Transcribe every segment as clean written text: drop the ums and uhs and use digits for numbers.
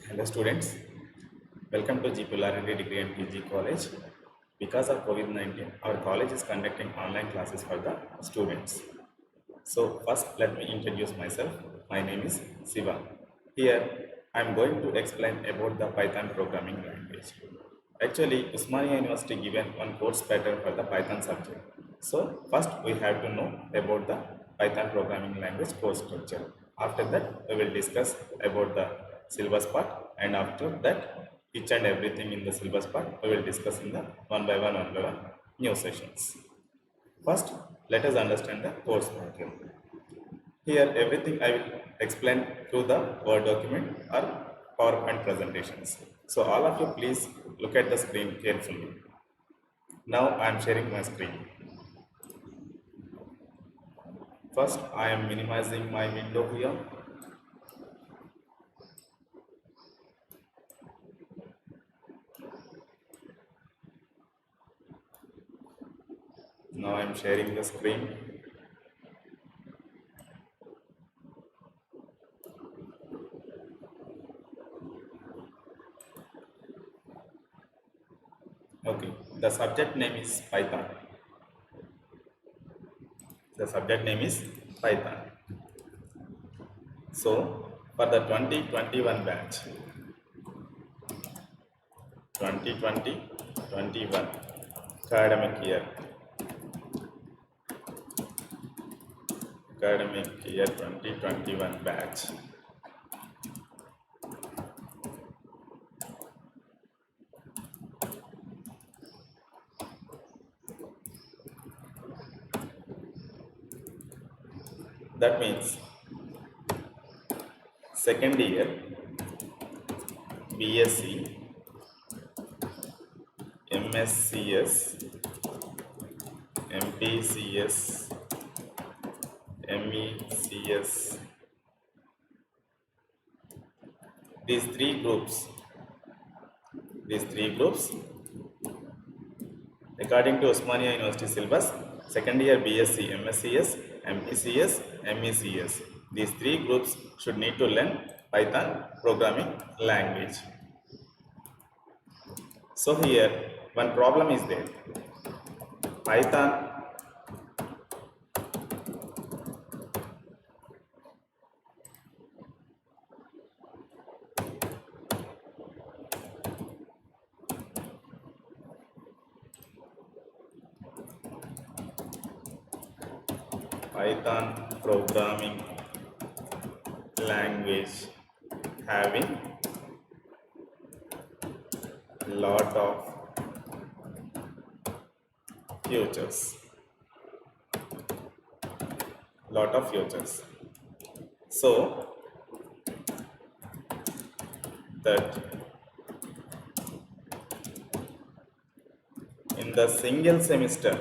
Hello students, welcome to G Polarity Degree and PG College. Because of COVID-19, our college is conducting online classes for the students. So first let me introduce myself. My name is Siva. Here I am going to explain about the Python programming language. Actually, Usmania University given one course pattern for the Python subject. So first we have to know about the Python programming language course structure. After that we will discuss about the syllabus part, and after that each and everything in the syllabus part we will discuss in the one by one new sessions. First, let us understand the course pattern. Here, everything I will explain through the Word document or PowerPoint presentations. So, all of you please look at the screen carefully. Now, I am sharing my screen. First, I am minimizing my window here. Now, I am sharing the screen. Okay, the subject name is Python. The subject name is Python. So, for the 2021 batch, 2020-21 academic year, 2021 batch. That means second year BSc, MSCS, MPCS, MECS. These three groups, according to Osmania University syllabus, second year BSc, MSCS, MPCS, MECS. These three groups should need to learn Python programming language. So here one problem is there. Python programming language having lot of futures. So that in the single semester,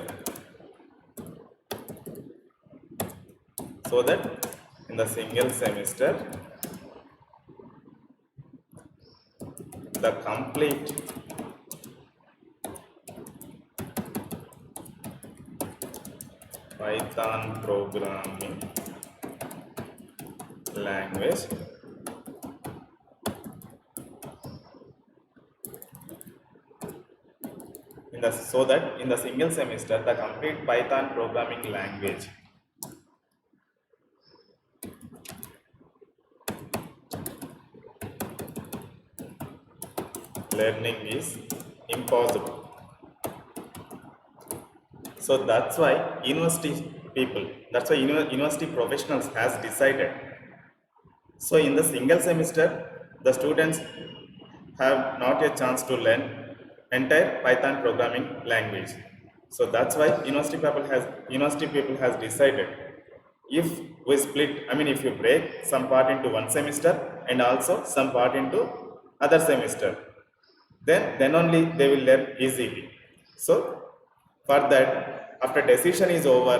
the complete Python programming language in the single semester the complete Python programming language learning is impossible. So that's why university professionals has decided. So in the single semester, the students have not a chance to learn entire Python programming language. So that's why university people has decided, if we split, if you break some part into one semester and also some part into other semester, then only they will learn easily. So for that, after decision is over,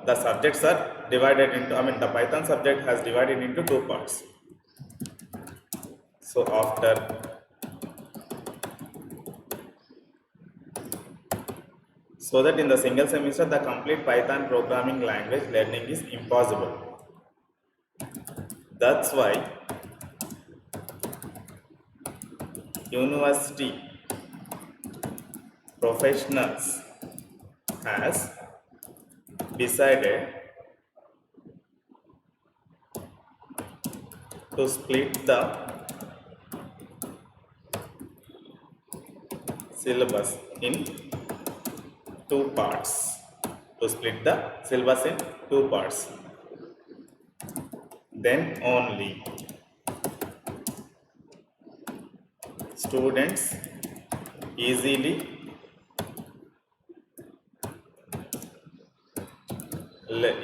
the subjects are divided into, the Python subject has divided into two parts. So so that in the single semester the complete Python programming language learning is impossible. That's why university professionals has decided to split the syllabus in two parts. To split the syllabus in two parts. Then only students easily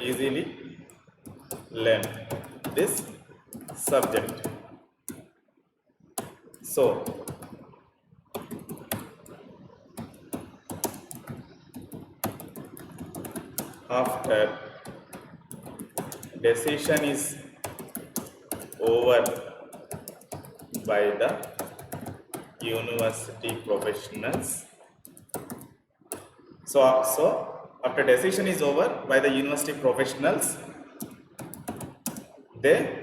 easily learn this subject. So after decision is over by the university professionals, so after decision is over by the university professionals, they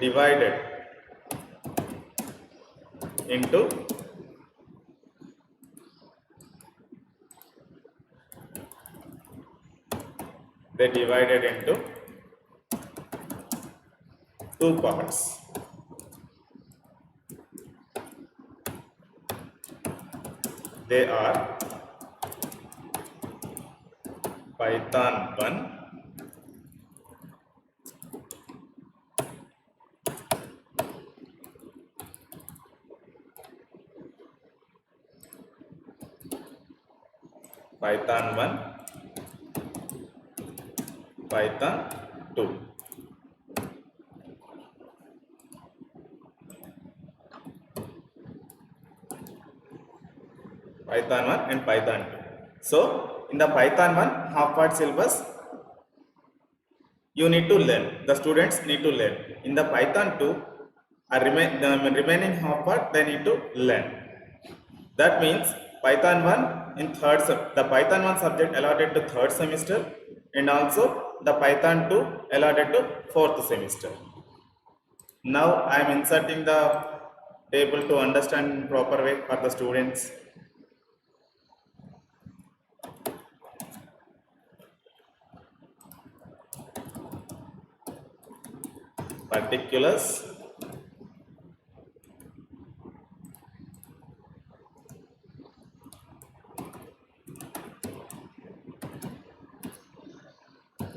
divided into two parts. They are Python 1 Python 1, Python 2. Python 1 and Python 2. So, in the Python 1 half part syllabus, you need to learn. The students need to learn. In the Python 2, the remaining half part they need to learn. That means Python 1 in the Python 1 subject allotted to third semester, and also the Python 2 allotted to fourth semester. Now I am inserting the table to understand in proper way for the students. Particulars,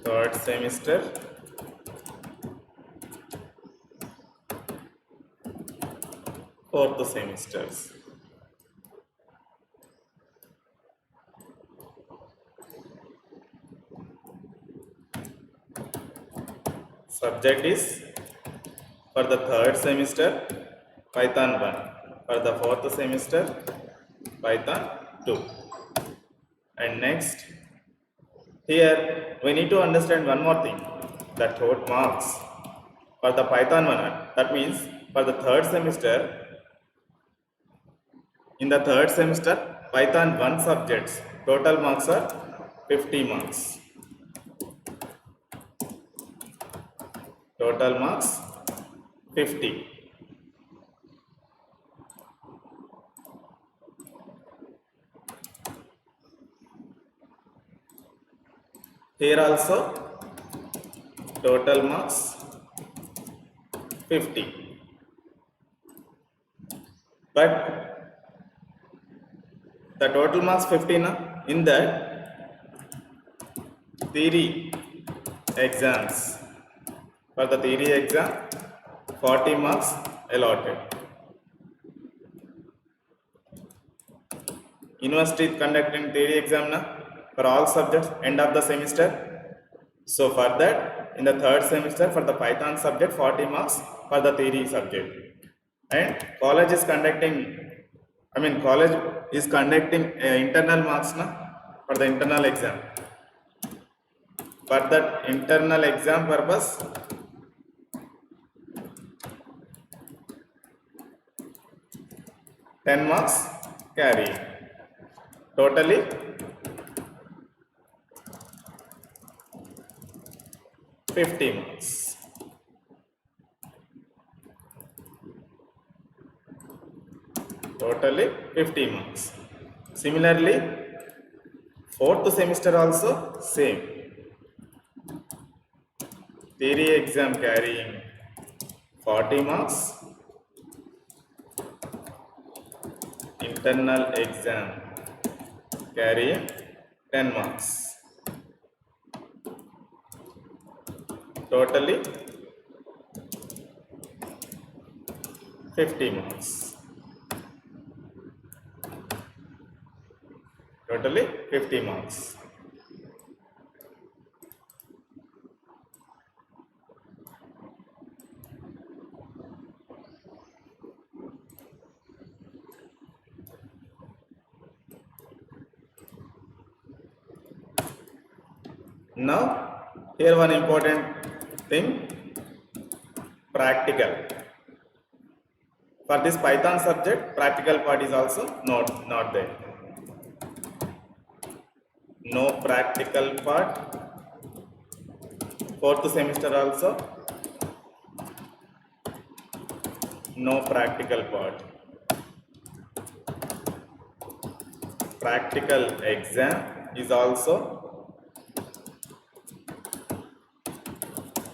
third semester, fourth semesters. Subject is for the third semester Python 1, for the fourth semester Python 2. And next, here we need to understand one more thing, that total marks for the Python 1, that means for the third semester, in the third semester Python 1 subjects total marks are 50 marks. Total marks 50. Here also total marks 50. But the total marks 50 in that theory exams, for the theory exam 40 marks allotted. University is conducting theory exam for all subjects end of the semester. So for that, in the third semester for the Python subject 40 marks for the theory subject. And college is conducting internal marks for the internal exam. For that internal exam purpose, $10 marks carry. Totally 50 marks. Totally 50 marks. Similarly, fourth semester also same. Theory exam carrying 40 marks. Internal exam carrying 10 marks. Totally 50 marks. Totally 50 marks. Now, here one important thing, practical. For this Python subject, practical part is also not there. No practical part. Fourth semester also no practical part. Practical exam is also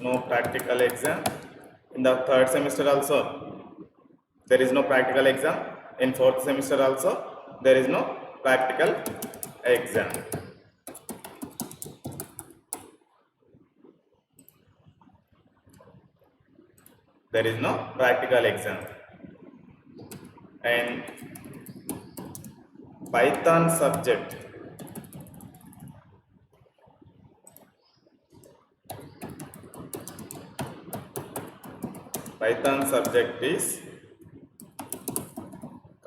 no practical exam. In the third semester also there is no practical exam. In fourth semester also there is no practical exam. There is no practical exam. And Python subject, Python subject is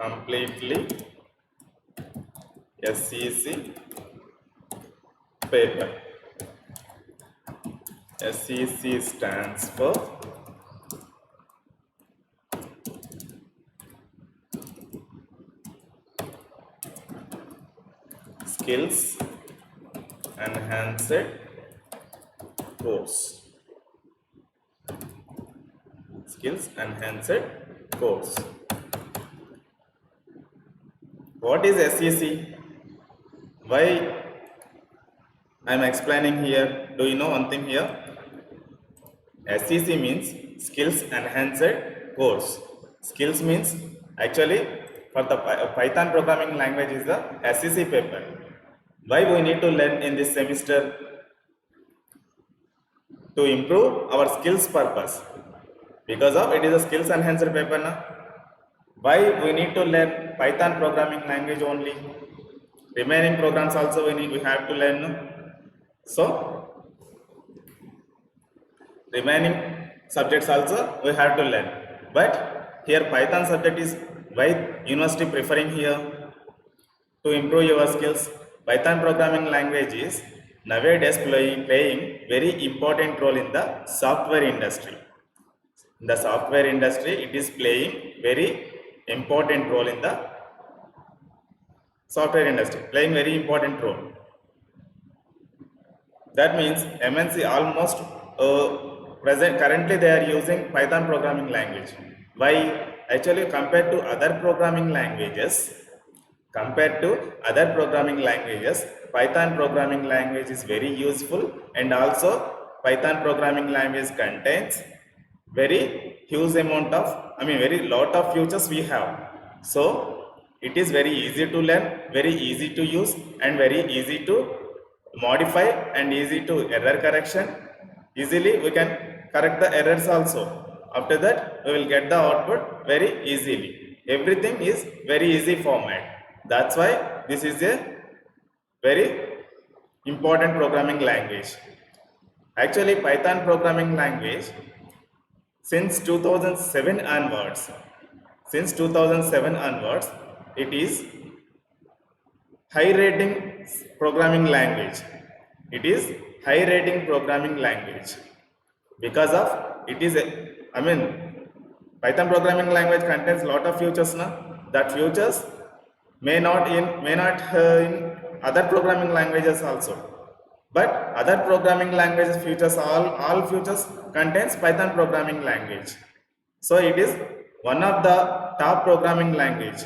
completely SEC paper. SEC stands for Skills Enhanced Course. Skills Enhanced Course. What is SEC? Why I am explaining here? Do you know one thing here? SEC means Skills Enhanced Course. Skills means actually for the Python programming language is the SEC paper. Why we need to learn in this semester? To improve our skills purpose. Because of it is a skills enhancer paper. Na? Why we need to learn Python programming language only? Remaining programs also we have to learn. No? So remaining subjects also we have to learn. But here Python subject is why university preferring here to improve your skills. Python programming language is nowadays playing very important role in the software industry. In the software industry, it is playing very important role in the software industry, playing very important role. That means MNC almost currently they are using Python programming language. Why? Actually, compared to other programming languages, Python programming language is very useful, and also Python programming language contains very huge amount of, very lot of features we have. So it is very easy to learn, very easy to use, and very easy to modify, and easy to error correction. Easily we can correct the errors also. After that we will get the output very easily. Everything is very easy format. That's why this is a very important programming language. Actually, Python programming language since 2007 onwards, it is high rating programming language. It is high rating programming language because of it is Python programming language contains lot of features. That features may not in other programming languages also. But other programming languages features all features contains Python programming language. So it is one of the top programming language,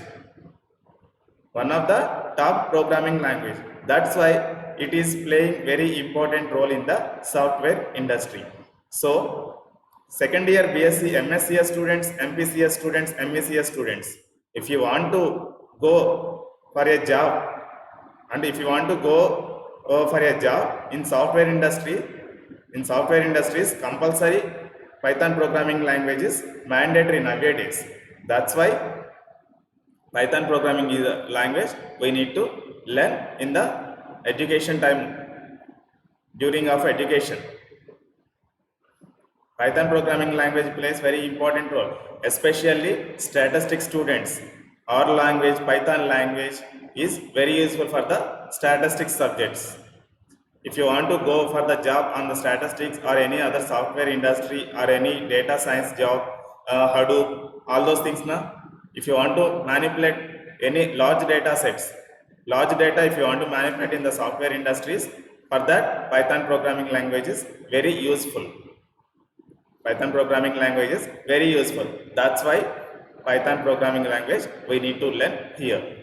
one of the top programming language. That's why it is playing very important role in the software industry. So second year BSc MScs students, MPcs students, MEcs students, if you want to go for a job, and if you want to go for a job in software industry, in software industries compulsory Python programming language is mandatory nowadays. That's why Python programming is a language we need to learn in the education time, during of education. Python programming language plays very important role, especially statistics students. Our language, Python language, is very useful for the statistics subjects. If you want to go for the job on the statistics or any other software industry or any data science job, Hadoop, all those things now, if you want to manipulate any large data sets, large data if you want to manipulate in the software industries, for that Python programming language is very useful. Python programming language is very useful. That's why Python programming language we need to learn here.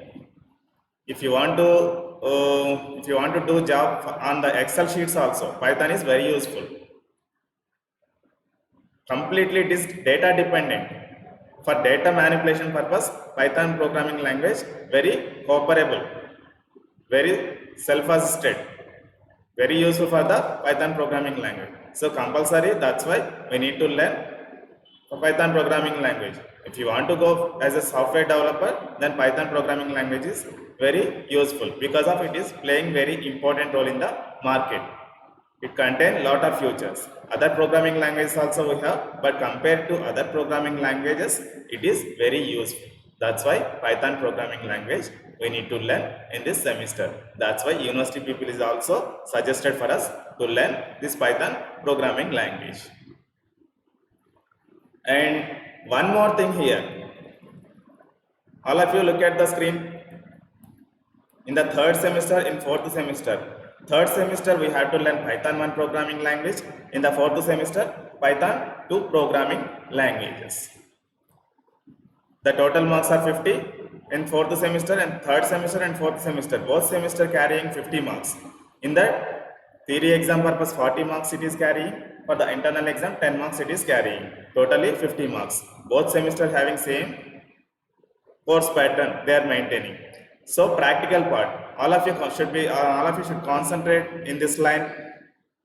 If you want to do job on the Excel sheets also, Python is very useful. Completely it is data dependent. For data manipulation purpose, Python programming language very comparable, very self-assisted, very useful for the Python programming language. So compulsory, that's why we need to learn Python programming language. If you want to go as a software developer, then Python programming language is very useful because of it is playing very important role in the market. It contains lot of features. Other programming languages also we have, but compared to other programming languages, it is very useful. That's why Python programming language we need to learn in this semester. That's why university people is also suggested for us to learn this Python programming language. And one more thing here, all of you look at the screen. In the third semester, in fourth semester we have to learn Python 1 programming language. In the fourth semester, Python 2 programming languages. The total marks are 50 in fourth semester, and third semester and fourth semester, both semester carrying 50 marks. In that theory exam purpose 40 marks it is carrying, for the internal exam 10 marks it is carrying, totally 50 marks. Both semester having same course pattern they are maintaining. So practical part, all of you should concentrate in this line.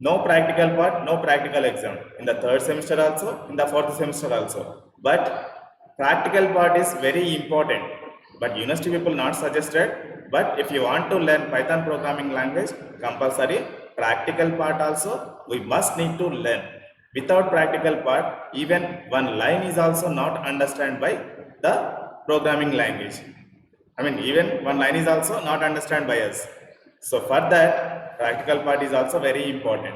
No practical part, no practical exam in the third semester also, in the fourth semester also. But practical part is very important. But university people not suggested. But if you want to learn Python programming language, compulsory practical part also we must need to learn. Without practical part, even one line is also not understood by the programming language. I mean, even one line is also not understood by us. So for that, practical part is also very important.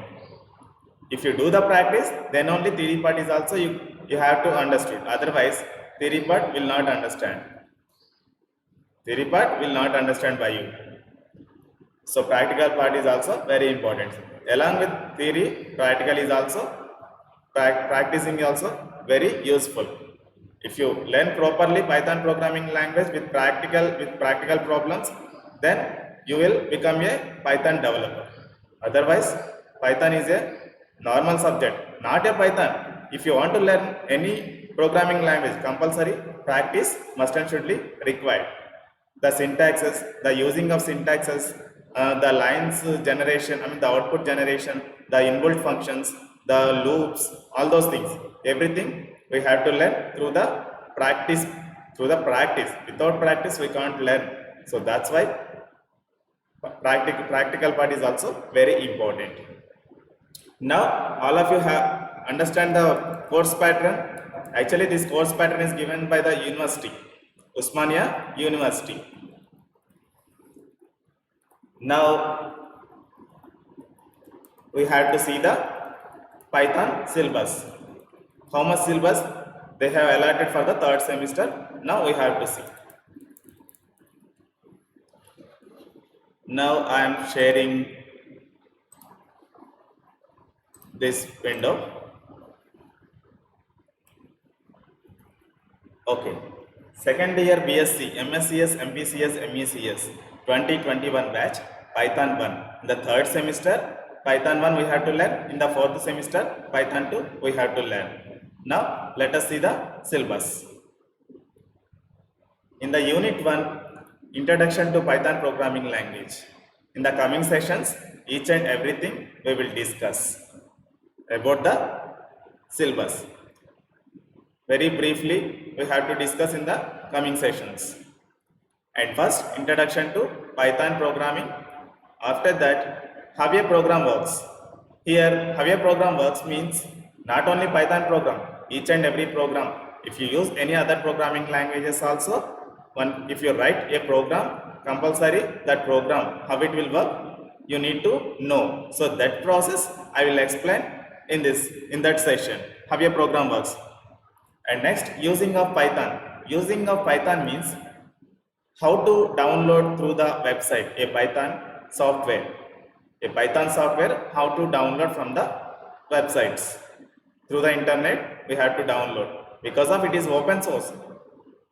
If you do the practice, then only theory part is also you have to understand. Otherwise, theory part will not understand. Theory part will not understand by you. So practical part is also very important. Along with theory, practical is also practicing also very useful. If you learn properly Python programming language with practical problems, then you will become a Python developer. Otherwise, Python is a normal subject, not a Python. If you want to learn any programming language, compulsory practice must and should be required. The syntaxes, the using of syntaxes, the lines generation, the output generation, the inbuilt functions, the loops, all those things, everything we have to learn through the practice. Without practice we can't learn. So that's why practical part is also very important. Now all of you have understand the course pattern. Actually this course pattern is given by the university, Osmania University. Now we have to see the Python syllabus. How much syllabus they have allotted for the third semester? Now we have to see. Now I am sharing this window. Okay. Second year BSc, MSCS, MPCS, MECS 2021 batch, Python 1. In the third semester, Python 1 we have to learn. In the fourth semester, Python 2 we have to learn. Now, let us see the syllabus. In the Unit 1, Introduction to Python Programming Language. In the coming sessions, each and everything we will discuss about the syllabus. Very briefly, we have to discuss in the coming sessions. And first, introduction to Python programming. After that, how a program works. Here, how a program works means not only Python program, each and every program. If you use any other programming languages also, if you write a program, compulsory that program, how it will work, you need to know. So that process I will explain in that session, how a program works. And next, using of Python. Using of Python means how to download through the website a Python software. A Python software, how to download from the websites. Through the internet, we have to download. Because of it is open source.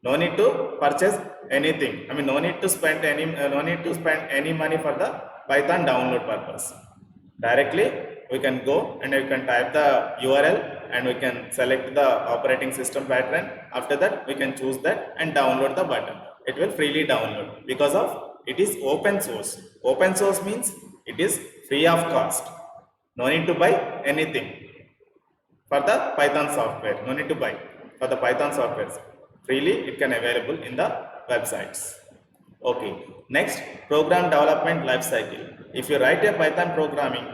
No need to purchase anything. No need to spend any money for the Python download purpose. Directly, we can go and we can type the URL and we can select the operating system pattern. After that, we can choose that and download the button. It will freely download because of it is open source. Open source means it is free of cost. No need to buy anything for the Python software. No need to buy for the Python software. Freely it can available in the websites. Okay. Next, program development life cycle. If you write a Python programming,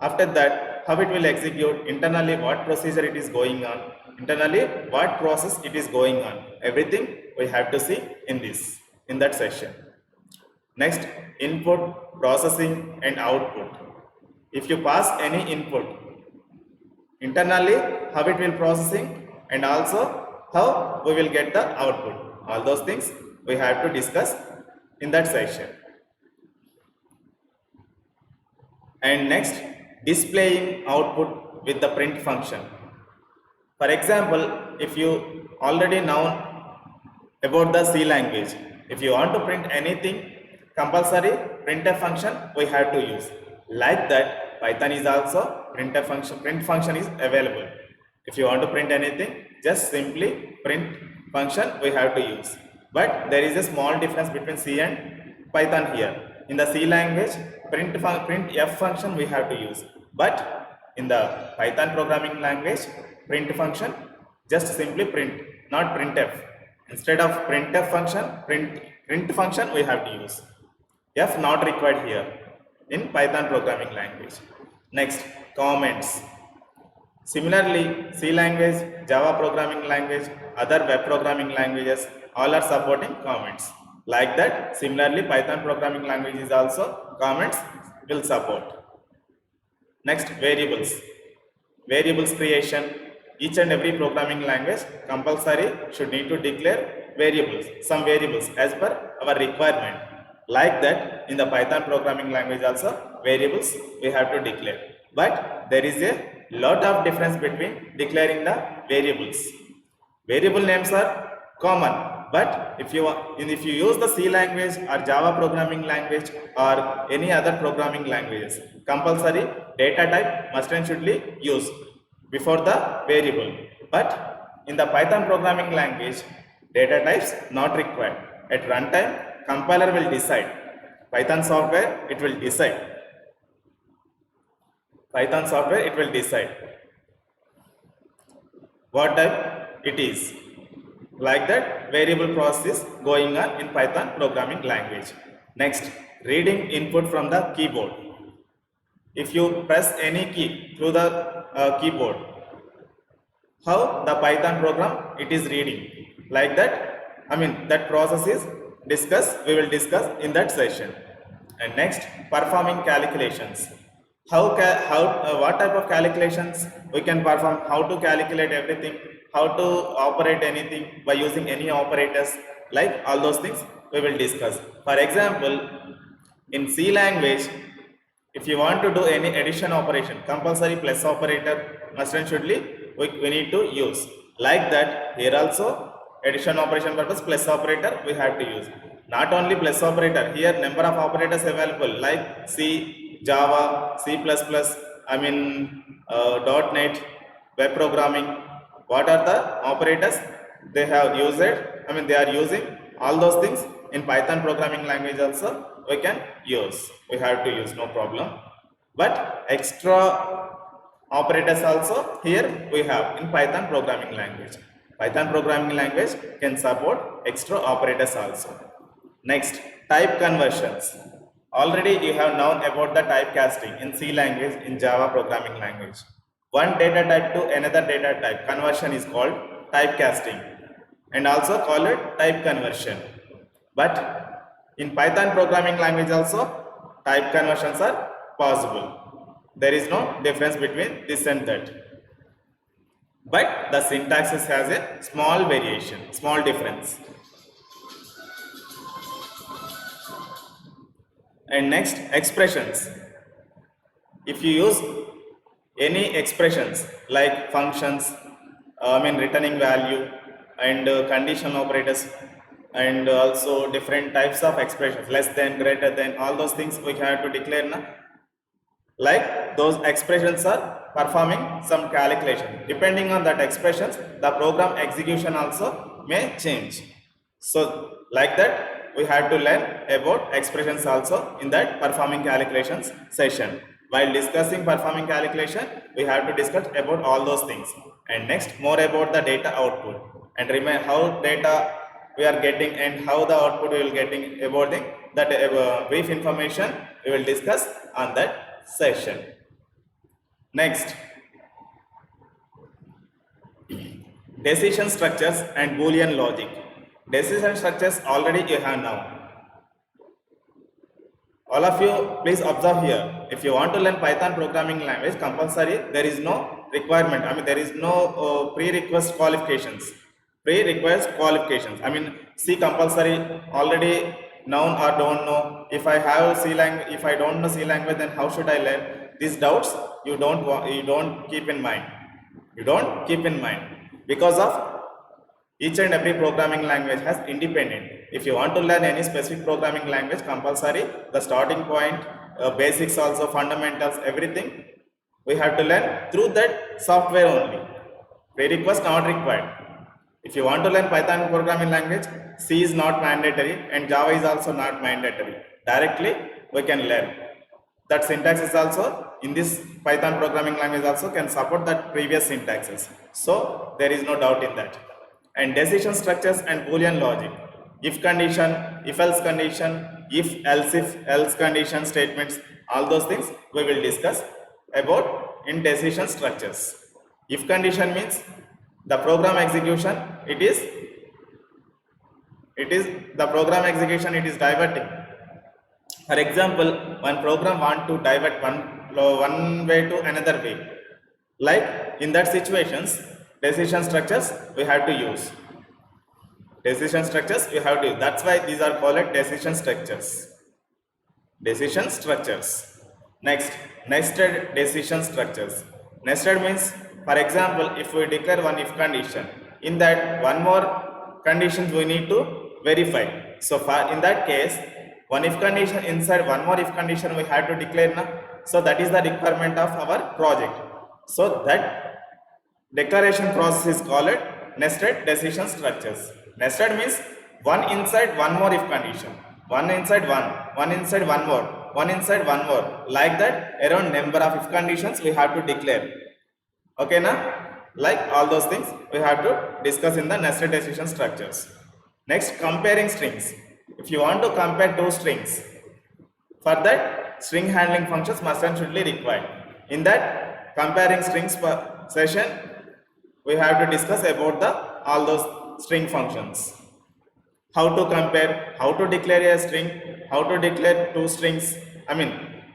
after that, how it will execute, internally what procedure it is going on, internally what process it is going on, everything we have to see in that session. Next, input, processing and output. If you pass any input, internally how it will processing and also how we will get the output. All those things we have to discuss in that section. And next, displaying output with the print function. For example, if you already know about the C language, if you want to print anything, compulsory printf function we have to use. Like that, Python is also printf function. Print function is available. If you want to print anything, just simply print function we have to use. But there is a small difference between C and Python here. In the C language, printf function we have to use. But in the Python programming language, print function just simply print, not printf. Instead of printf function, print function we have to use. F not required here in Python programming language. Next, comments. Similarly, C language, Java programming language, other web programming languages, all are supporting comments. Like that, similarly, Python programming language is also comments will support. Next, variables. Variables creation. Each and every programming language compulsory should need to declare variables, some variables as per our requirement. Like that, in the Python programming language also, variables we have to declare. But there is a lot of difference between declaring the variables. Variable names are common, but if you use the C language or Java programming language or any other programming languages, compulsory data type must and should be used before the variable. But in the Python programming language, data types not required. At runtime, compiler will decide. Python software, it will decide. Python software, it will decide what type it is. Like that, variable process going on in Python programming language. Next, reading input from the keyboard. If you press any key through the keyboard, how the Python program it is reading. Like that, that process is we will discuss in that session. And next, performing calculations. What type of calculations we can perform, how to calculate everything, how to operate anything by using any operators, like all those things we will discuss. For example, in C language, If you want to do any addition operation, compulsory plus operator must and shouldly we need to use. Like that, here also addition operation purpose plus operator we have to use. Not only plus operator, here number of operators available like C, Java, C++, .NET, web programming. What are the operators they have used? They are using all those things in Python programming language also we can use. We have to use, no problem. But extra operators also here we have in Python programming language. Python programming language can support extra operators also. Next, type conversions. Already you have known about the typecasting in C language, in Java programming language. One data type to another data type conversion is called typecasting and also called type conversion. But in Python programming language also type conversions are possible. There is no difference between this and that. But the syntax has a small variation, small difference. And next, expressions. If you use any expressions like functions, returning value and conditional operators and also different types of expressions, less than, greater than, all those things we have to declare now. Like those expressions are performing some calculation. Depending on that expressions, the program execution also may change. So like that, we have to learn about expressions also in that performing calculations session. While discussing performing calculation, we have to discuss about all those things. And next, more about the data output. And remember how data we are getting and how the output we will getting about that brief information we will discuss on that session. Next, decision structures and Boolean logic. Decision structures already you have now. All of you please observe here. If you want to learn Python programming language compulsory, there is no requirement. There is no prerequisite qualifications. Prerequisite qualifications. C compulsory already known or don't know. If I have C language, if I don't know C language, then how should I learn? These doubts you don't keep in mind. You don't keep in mind because of each and every programming language has independent. If you want to learn any specific programming language, compulsory, the starting point, basics also, fundamentals, everything, we have to learn through that software only. Prerequisite not required. If you want to learn Python programming language, C is not mandatory and Java is also not mandatory. Directly we can learn. That syntax is also in this Python programming language also can support that previous syntaxes. So there is no doubt in that. And decision structures and Boolean logic. If condition, if else condition, if else condition statements, all those things we will discuss about in decision structures. If condition means the program execution, it is the program execution, it is diverting. For example, one program want to divert one way to another way. Like in that situations, decision structures we have to use. Decision structures we have to use. That's why these are called decision structures. Decision structures. Next, nested decision structures. Nested means, for example, if we declare one if condition, in that one more conditions we need to verify. So in that case, one if condition inside one more if condition we have to declare now. So that is the requirement of our project. So that declaration process is called nested decision structures. Nested means one inside one more if condition, one inside one inside one more, one inside one more. Like that, around number of if conditions we have to declare. Okay, now, like all those things we have to discuss in the nested decision structures. Next, comparing strings. If you want to compare two strings, for that string handling functions must and should be required. In that comparing strings session, we have to discuss about all those string functions. How to compare, how to declare a string, how to declare two strings,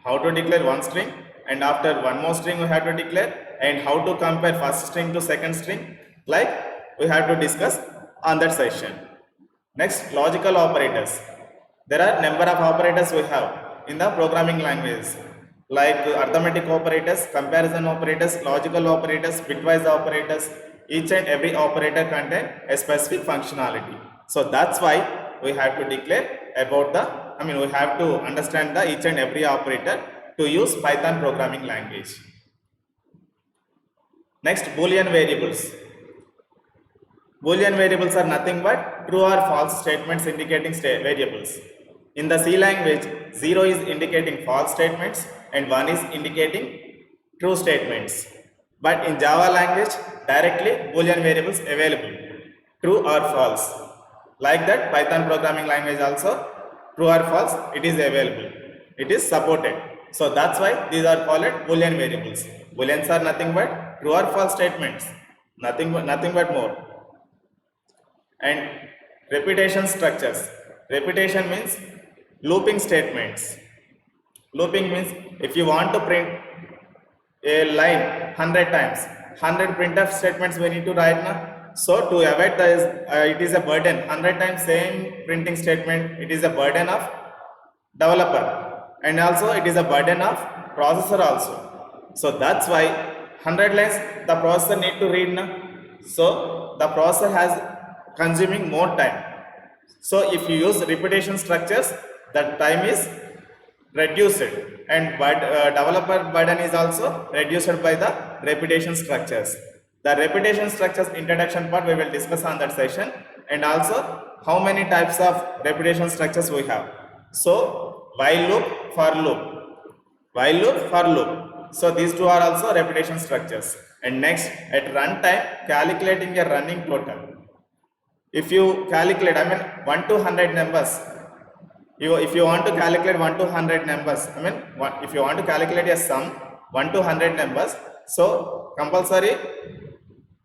how to declare one string and after one more string we have to declare, and how to compare first string to second string, like we have to discuss on that session. Next, logical operators. There are number of operators we have in the programming languages. like arithmetic operators, comparison operators, logical operators, bitwise operators. Each and every operator contain a specific functionality. So that's why we have to declare about we have to understand the each and every operator to use Python programming language. Next, Boolean variables. Boolean variables are nothing but true or false statements indicating variables. In the C language, 0 is indicating false statements and 1 is indicating true statements. But in Java language, directly Boolean variables available, true or false. Like that, Python programming language also, true or false, it is available. It is supported. So that's why these are called Boolean variables. Booleans are nothing but true or false statements. Nothing but more. And repetition structures. Repetition means looping statements. Looping means if you want to print a line 100 times, 100 printf statements we need to write now. So to avoid this, it is a burden. 100 times same printing statement, it is a burden of developer, and also it is a burden of processor also. So that's why 100 lines the processor need to read now. So the processor has consuming more time. So if you use repetition structures, that time is reduced, and developer burden is also reduced by the repetition structures. The repetition structures introduction part we will discuss on that session, and also how many types of repetition structures we have. So while loop, for loop, while loop, for loop. So these two are also repetition structures. And next, at runtime, calculating a running total. If you calculate, 1 to 100 numbers, if you want to calculate 1 to 100 numbers, if you want to calculate a sum 1 to 100 numbers, so compulsory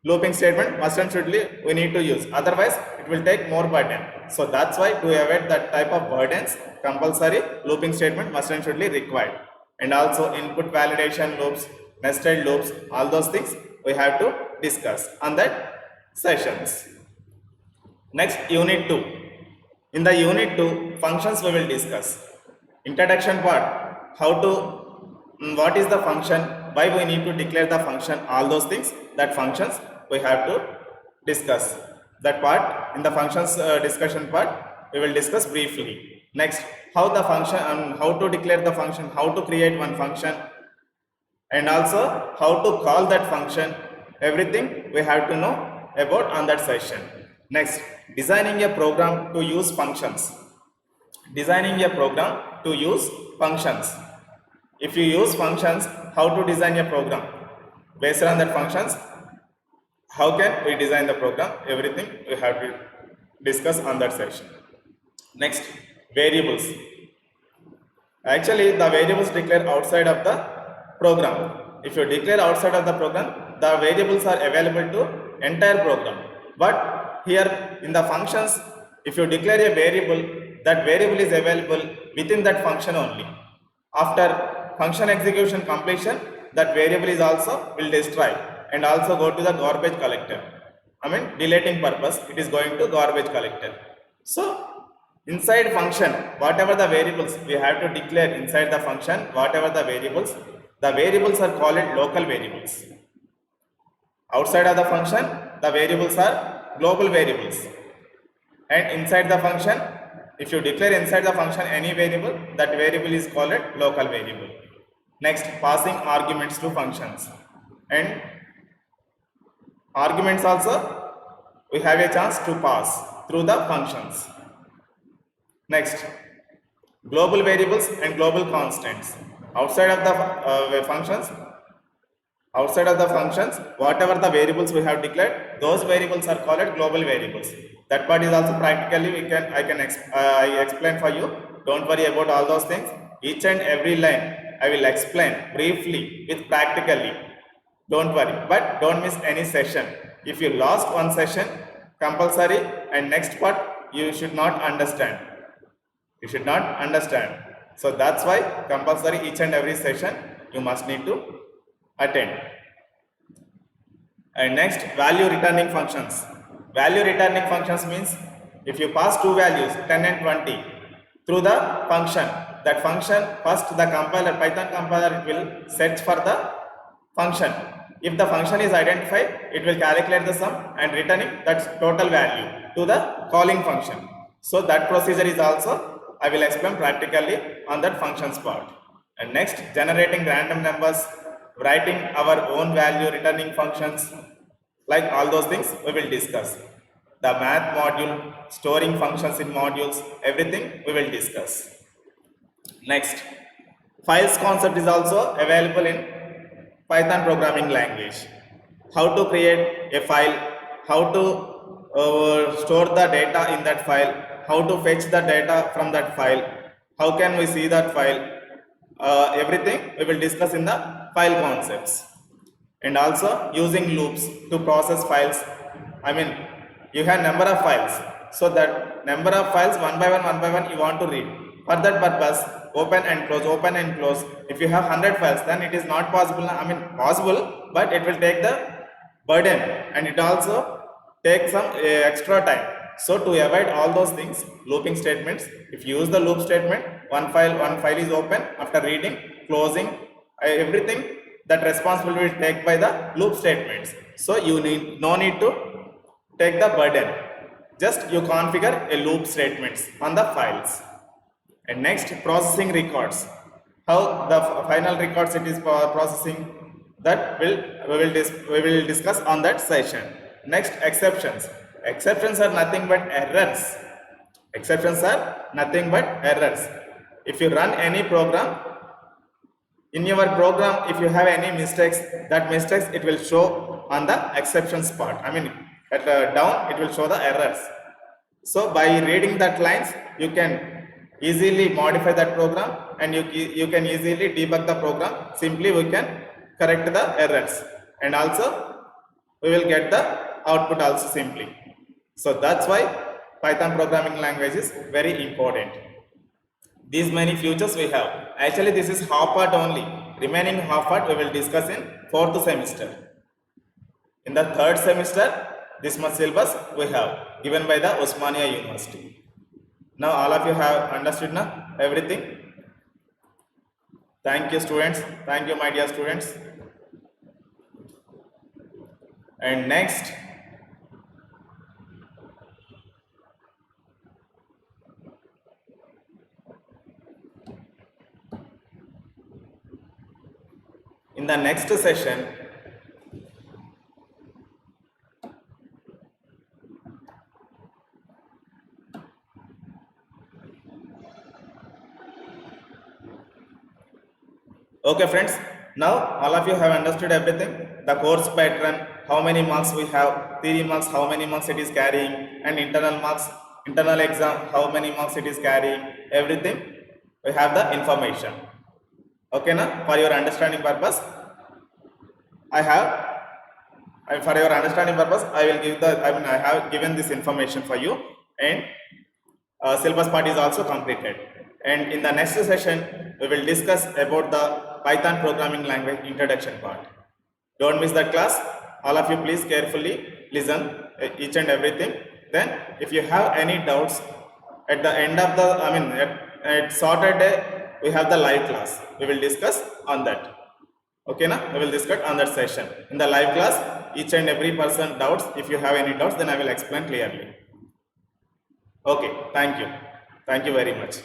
looping statement must and shouldly we need to use, otherwise it will take more burden. So that's why to avoid that type of burdens, compulsory looping statement must and shouldly required. And also input validation loops, nested loops, all those things we have to discuss on that sessions. Next, unit 2. In the unit 2, functions we will discuss. Introduction part, what is the function, why we need to declare the function, all those things, that functions we have to discuss. That part, in the functions discussion part, we will discuss briefly. Next, how the function and how to declare the function, how to create one function, and also how to call that function, everything we have to know about on that session. Next, designing a program to use functions. Designing a program to use functions. If you use functions, how to design a program? Based on that functions, how can we design the program? Everything we have to discuss on that session. Next, variables. Actually, the variables declare outside of the program. If you declare outside of the program, the variables are available to entire program. But here in the functions, if you declare a variable, that variable is available within that function only. After function execution completion, that variable is also will destroy and also go to the garbage collector. Deleting purpose, it is going to garbage collector. So inside function, whatever the variables we have to declare inside the function, whatever the variables are called local variables. Outside of the function, the variables are global variables. And inside the function, if you declare inside the function any variable, that variable is called local variable. Next, passing arguments to functions. And arguments also, we have a chance to pass through the functions. Next, global variables and global constants. Outside of the functions, whatever the variables we have declared, those variables are called global variables. That part is also practically I explain for you. Don't worry about all those things. Each and every line I will explain briefly with practically. Don't worry, but don't miss any session. If you lost one session, compulsory, and next part you should not understand. So that's why compulsory each and every session you must need to attend. And next, value returning functions. Value returning functions means if you pass two values 10 and 20 through the function. That function, first the compiler, Python compiler, it will search for the function. If the function is identified, it will calculate the sum and returning that total value to the calling function. So that procedure is also I will explain practically on that functions part. And next, generating random numbers, writing our own value, returning functions, like all those things we will discuss. The math module, storing functions in modules, everything we will discuss. Next, files concept is also available in Python programming language. How to create a file, how to store the data in that file, how to fetch the data from that file, how can we see that file, everything we will discuss in the file concepts. And also using loops to process files. I mean, you have number of files, so that number of files one by one you want to read. For that purpose, open and close, open and close. If you have 100 files, then it is not possible. I mean, possible, but it will take the burden and it also takes some extra time. So to avoid all those things, looping statements, if you use the loop statement, one file is open, after reading, closing, everything, that responsibility will take by the loop statements. So you no need to take the burden. Just you configure a loop statements on the files. And next, processing records. How the final records it is processing, that we will discuss on that session. Next, exceptions. Exceptions are nothing but errors. Exceptions are nothing but errors. If you run any program, in your program, if you have any mistakes, that mistakes it will show on the exceptions part. I mean, at down it will show the errors. So by reading that lines, you can easily modify that program and you can easily debug the program. Simply we can correct the errors and also we will get the output also simply. So that's why Python programming language is very important. These many features we have. Actually, this is half part only. Remaining half part we will discuss in 4th semester. In the 3rd semester, this much syllabus we have given by the Osmania University. Now all of you have understood now everything. Thank you, students. Thank you, my dear students. And next, in the next session, okay friends, now all of you have understood everything. The course pattern, how many marks we have, theory marks, how many marks it is carrying, and internal marks, internal exam, how many marks it is carrying, everything we have the information. Okay, now for your understanding purpose, I will give the, I have given this information for you, and syllabus part is also completed. And in the next session, we will discuss about the Python programming language introduction part. Don't miss that class. All of you please carefully listen each and everything. Then if you have any doubts, at the end of the, at Saturday, we have the live class. We will discuss on that. Okay, na? We will discuss on that session. In the live class, each and every person doubts. If you have any doubts, then I will explain clearly. Okay, thank you. Thank you very much.